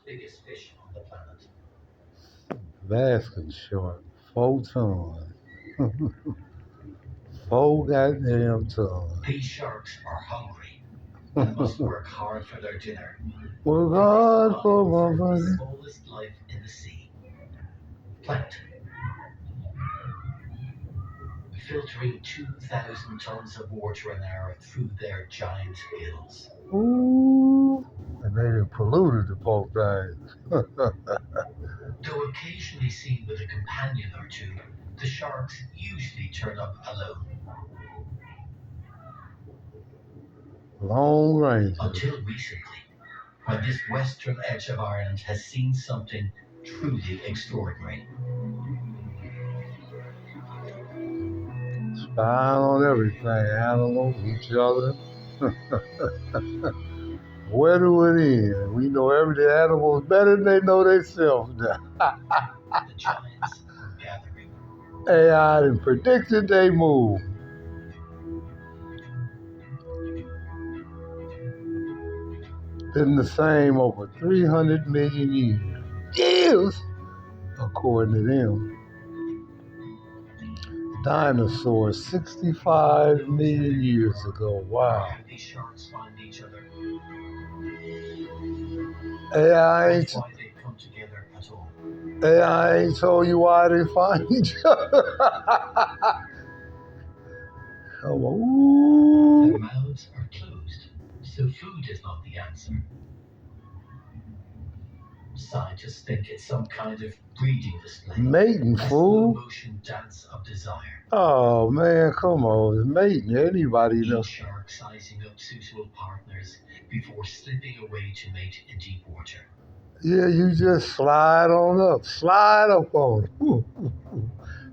biggest fish on the planet. Basking shark, 4 tons. 4 goddamn tons. These sharks are hungry and must work hard for their dinner, Work for they hard survive for on my some of the money. smallest life in the sea, plankton. Filtering 2,000 tons of water an hour through their giant gills. Ooh. And they done polluted the poor things. Though occasionally seen with a companion or two, the sharks usually turn up alone. Long ranges. Until recently, when this western edge of Ireland has seen something truly extraordinary. Spying on everything, animals, each other. Where do it end? We know every animal is better than they know themselves now. The giants are gathering. AI done predicted they move. Been the same over 300 million years. Years, according to them. Dinosaurs 65 million years ago. Wow. How these sharks find each other. AI And ain't, why they come together at all. AI ain't told you why they find each other. Come on. Their Ooh. mouths are closed, so food is not the answer. Scientists think it's some kind of breeding display. Mating, A fool. slow-motion dance of desire. Oh man, come on. It's mating. Anybody Each know. shark sizing up suitable partners before slipping away to mate in deep water. Yeah, you just slide on up. Slide up on it. Ooh, ooh, ooh.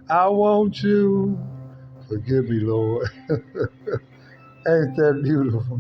I want you. Forgive me, Lord. Ain't that beautiful?